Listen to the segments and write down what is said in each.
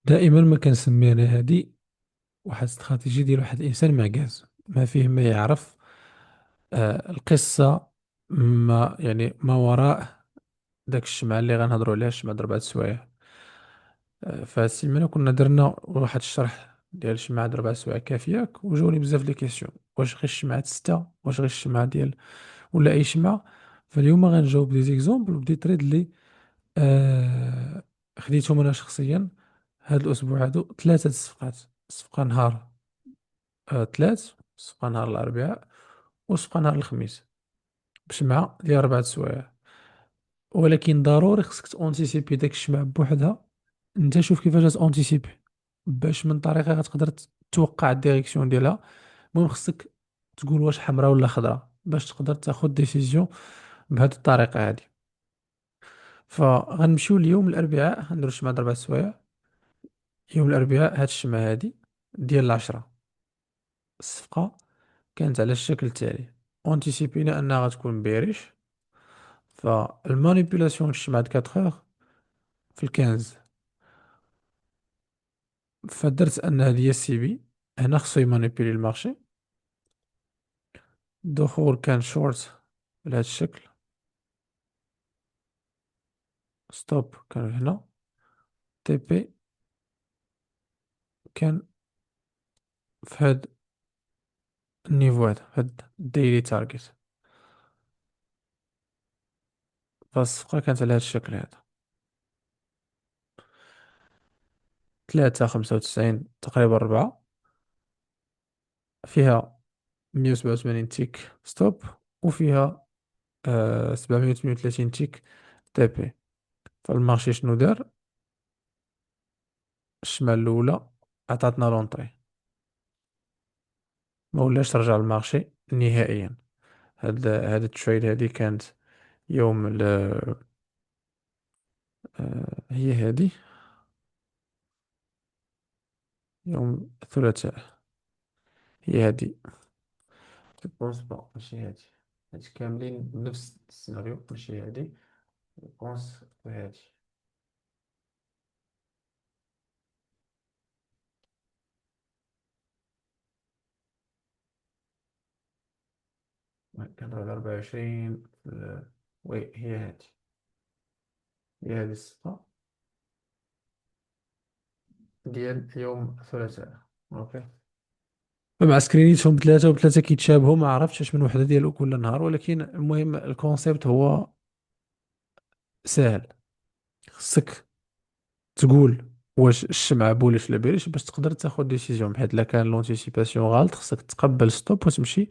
دائما ما كنسمي انا هادي واحد استراتيجي ديال واحد الانسان معكاز ما فيه ما يعرف القصه، ما وراء داك الشمعة اللي غنهضروا عليها، الشمعة د 4 سوايع. فهاد السيمانه كنا درنا واحد الشرح ديال الشمعة د 4 سوايع كافياك، وجاوني بزاف ديال كيسيون: واش غير الشمعة 6، واش غير الشمعة ديال ولا اي شمعة. فاليوم غنجاوب دي زيكزومبل بدي تريد اللي آه خديتهم انا شخصيا. هاد الاسبوع هادو 3 الصفقات: صفقة نهار 3، صفقة نهار الأربعاء، وصفقة نهار الخميس، بجمعة ديال 4 سوايع. ولكن ضروري خصك تونتيسيبي داك الجمعة بوحدها. انت شوف كيفاش تونتيسيبي باش من طريقة غتقدر توقع الديريكسيون ديالها. المهم خصك تقول واش حمراء ولا خضراء باش تقدر تاخد ديسيزيون بهذه الطريقة هذه. فغنمشيو اليوم الأربعاء، غنديرو الجمعة د 4 سوايع. يوم الأربعاء هاد الشمعة هادي ديال 10، الصفقة كانت على الشكل التالي: اونتيسيبينا انها غتكون بيريش. فالمانيبيولاسيون الشمعة د 4 في الكنز، فدرت ان هذه هي السي بي. هنا خصو يمانيبيلي المارشي. الدخول كان شورت بهذا الشكل، ستوب كان هنا، تي بي كان في هاد النيفو هذا، في هاد الديلي تارجت. فالصفقة كانت على هاد الشكل هذا: 3.95 تقريبا 4، فيها 187 تيك ستوب، وفيها 738 تيك تي بي. فالمارشي شنو دار؟ الشمال الأولى عطاتنا لونطري، ما ولاش ترجع للمارشي نهائيا. هاد التريد هادي كانت يوم هي هادي يوم الثلاثاء. هي هادي بونس با ماشي هادي، هادي كاملين بنفس السيناريو، ماشي هادي بونس هادي. كنهضر على 24 وي هي هادي، هي هادي الصفقة ديال يوم الثلاثاء. اوكي، مع سكرينيتهم ثلاثة وثلاثة كيتشابهوا، ما عرفتش اش من وحدة ديالو كل نهار، ولكن المهم الكونسيبت هو سهل. خصك تقول واش الشمعة بوليش ولا بيريش باش تقدر تاخد ديسيزيون، بحيث الا كان لونتيسيباسيون غلط خصك تقبل ستوب وتمشي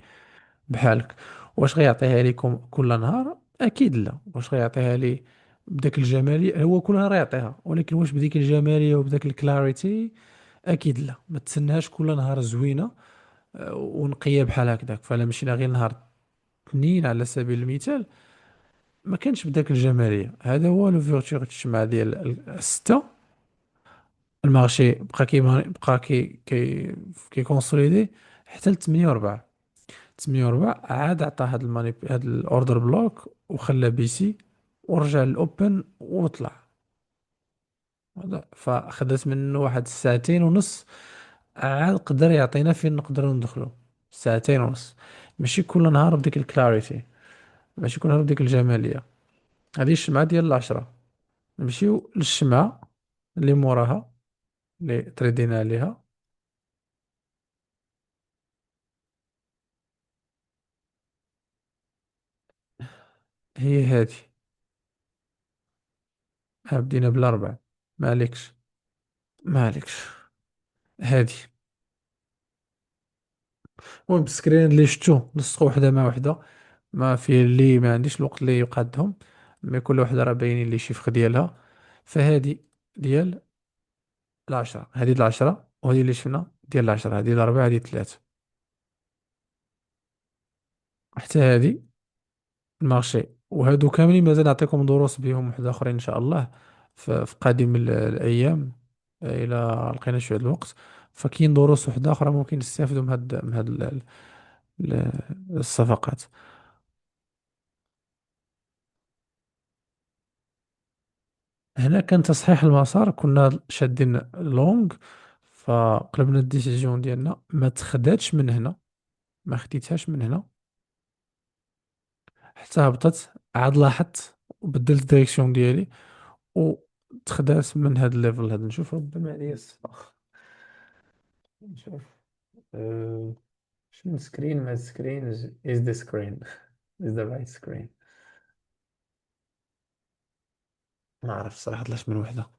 بحالك. واش غيعطيها ليكم كل نهار؟ اكيد لا. واش غيعطيها لي بداك الجمالية؟ هو كل نهار يعطيها، ولكن واش بديك الجمالية وبداك الكلاريتي؟ اكيد لا. ما تسناش كل نهار زوينة ونقية بحال هكذاك. فلا مشينا غير نهار اثنين على سبيل المثال، ما كانش بداك الجمالية. هذا هو لوفيرتور الشمعة ديال الستة. المارشي بقى كي كونسوليدي حتى ل 8 و4. 8 و4 عاد عطى هاد الاوردر بلوك وخلى بي سي، ورجع للاوبن وطلع. فاخذت منه واحد 2 ساعتين ونص، عاد قدر يعطينا فين نقدروا ندخلوا. 2 ساعتين ونص، ماشي كل نهار بديك الكلاريتي، ماشي كل نهار بديك الجمالية. هذه الشمعة ديال 10. نمشيو للشمعة اللي موراها اللي تريدينا عليها. هي هذه. بدينا بالأربع. مالكش، مالكش. هذه المهم السكرين اللي شفتو نسخة وحدة مع وحدة، ما فيه اللي ما عنديش الوقت اللي يقادهم. مي كل وحدة راه باينين لي شيفخ ديالها. فهذه ديال 10، هذه ديال 10، وهذه اللي شفنا ديال 10، هذه الأربعة، هذه 3. حتى هذه المارشي. وهادو كاملين مازال نعطيكم دروس بهم وحده اخرين ان شاء الله في قادم الايام، الى لقينا شويه الوقت. فكاين دروس وحده اخرى ممكن نستافدوا من هاد ال- الصفقات. هنا كان تصحيح المسار، كنا شادين لونج، فقلبنا الديسيجن ديالنا ما تخداتش من هنا، ما خديتهاش من هنا حتى هبطت، عاد لاحظت وبدلت الديريكسيون ديالي وتخدات من هاد الليفل هذا. نشوف ربما عليا الصفا، نشوف شنو سكرين، ما سكرين is the screen is the right screen. ما عرفت صراحة طلعت من وحدة.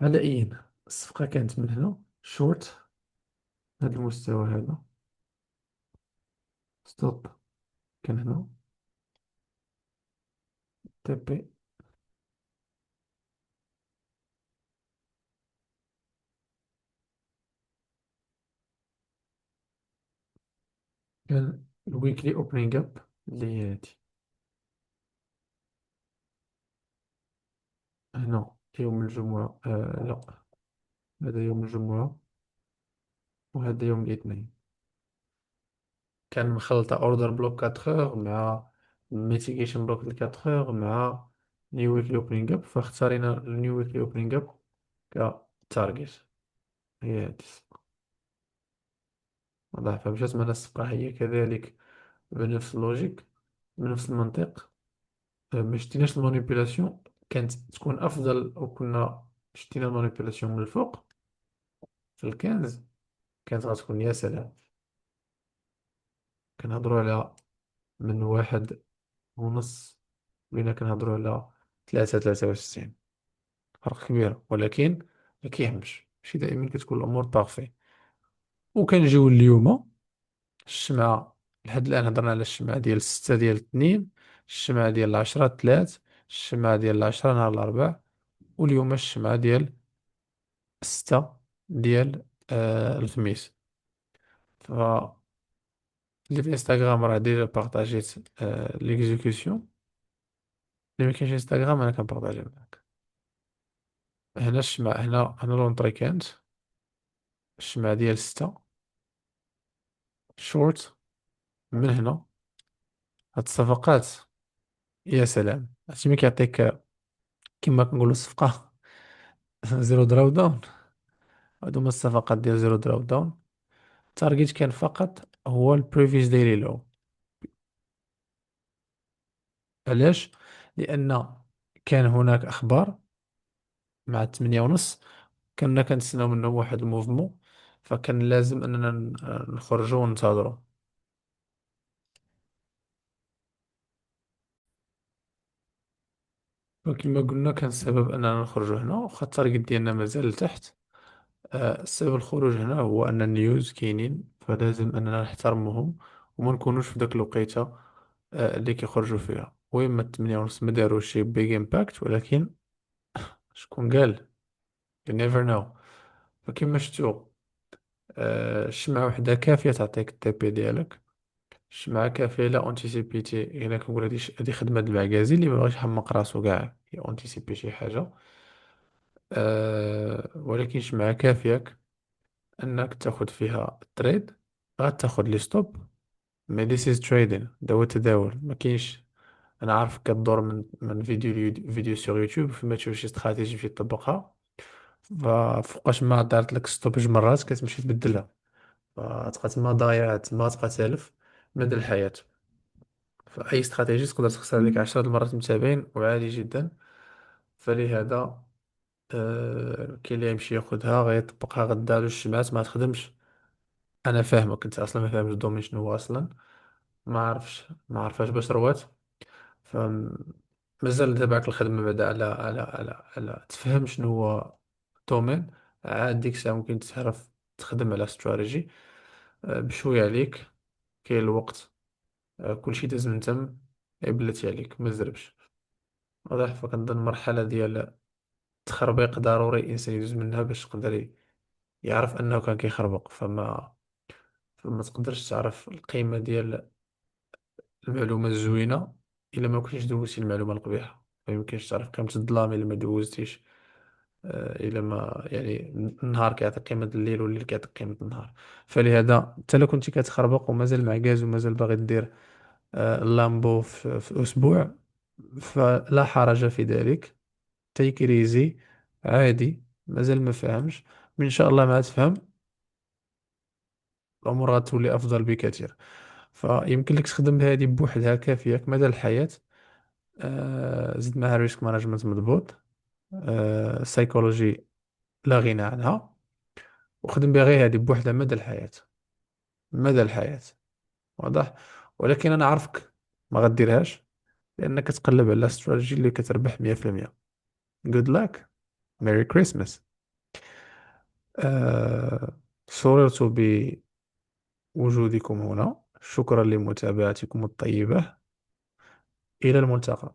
على أي الصفقة كانت من هنا شورت، هذا المستوى هذا، ستوب كان هنا، تي بي كان الويكلي اوبننج اب اللي هي هادي هنا يوم الجمعة. لا، هذا يوم الجمعة وهذا يوم الاثنين. كان مخلطة اوردر بلوك 4 مع ميتيجيشن بلوك 4 مع نيو ويكلي اوبننج اب، فاختارينا النيو ويكلي اوبننج اب كتارجت. هي هادي الصفقة. واضح، فمشات معنا الصفقة هي كذلك بنفس اللوجيك، بنفس المنطق. ما شتيناش المانيبيولاسيون، كانت تكون افضل او كنا شتينا المانيبيولاسيون من الفوق في الكنز، كانت غتكون يا سلام. كنهضروا على من 1.5، ولينا كنهضروا على 3.63، فرق كبير. ولكن ما كيهمش، ماشي دائما كتكون الامور بارفي. وكنجيو اليوم الشمعة. لحد الان هضرنا على الشمعة ديال 6/2، الشمعة ديال 10/3، الشمعة ديال 10 نهار الأربعاء، واليوم الشمعة ديال 6 الخميس. فاللي في انستغرام راه ديجا بارطاجيت ليكزيكسيون. اللي ما كاينش انستغرام انا كنبارطاجي معاك. هنا الشمع، هنا لونطري كانت الشمع ديال 6 شورت. من هنا هاد الصفقات يا سلام، هادشي ملي كيعطيك كيما كنقولوا الصفقة زيرو دراو داون. هادو هما الصفقات ديال زيرو دراو داون. التارجيت كان فقط هو البريفيس دايلي لو. علاش؟ لأن كان هناك أخبار مع 8:30، كنا كنتسناو منهم واحد الموفمون، فكان لازم أننا نخرجوا وننتظروا. وكما قلنا كان السبب أننا نخرجوا هنا وخا التارجت ديالنا مازال لتحت. السبب الخروج هنا هو أن النيوز كاينين، فلازم أننا نحترمهم وما نكونوش في داك الوقيتة اللي كيخرجوا فيها. وإما 8:30 ما داروش شي بيج امباكت، ولكن شكون قال؟ you never know. فكما شفتوا الشمعة وحدة كافية تعطيك التي بي ديالك. الشمعة كافية لا اونتيسيبيتي، إلا كنقول هادي خدمة د المعكازي اللي مبغاش يحمق راسو كاع اونتيسيبي شي حاجة. ولكن الشمعة كافية انك تاخد فيها التريد، غتاخد لي ستوب. مي this is trading، دا هو التداول. ما كاينش، انا عارف كدور من فيديو سور يوتيوب فيما تشوف شي استراتيجي مشي تطبقها، ففوقاش ما دارت لك ستوب جوج مرات كتمشي تبدلها، فتبقى تما ضايع، تما تبقى تالف مدى الحياة. فأي استراتيجي تقدر تخسر لك 10 المرات متابعين وعادي جدا. فلهذا كاين اللي يمشي ياخدها غيطبقها غدا جوج سمعات ما تخدمش. انا فاهمك، انت اصلا ما فاهمش الدومين شنو هو اصلا، ما عرفاش باش روات. ف مازال تبعك الخدمه بعدا على تفهم شنو هو الدومين. عاد ديك الساعه ممكن تعرف تخدم على استراتيجي بشويه عليك. كاين الوقت، كلشي داز من تم، بلاتي عليك ما زربش. واضح، فكنظن المرحله ديال التخربيق ضروري الانسان يدوز منها باش يقدر يعرف انه كان كيخربق. فما تقدرش تعرف القيمه ديال المعلومة الزوينة إلا ما كنتيش دوزتي المعلومة القبيحة. ما يمكنش تعرف قيمة الظلام إلا ما دوزتيش. إلا ما يعني النهار كيعطي قيمة الليل والليل كيعطي قيمة النهار. فلهذا انت لو كنتي كتخربق ومازال معكاز ومازال باغي دير اللامبو في أسبوع، فلا حرج في ذلك. take it easy. عادي، مازال ما فهمش. من إن شاء الله ما تفهم، الأمور غتولي أفضل بكثير. فيمكن لك تخدم هذه بوحدها كافية مدى الحياة. زد معها ريسك مانجمنت مضبوط. سايكولوجي لا غنى عنها. وخدم بها غير هذه بوحدها مدى الحياة، مدى الحياة. واضح. ولكن أنا عارفك ما غديرهاش، لأنك تقلب على استراتيجي اللي كتربح 100%. good luck. merry christmas. سررت بوجودكم هنا، شكرا لمتابعتكم الطيبة، إلى الملتقى.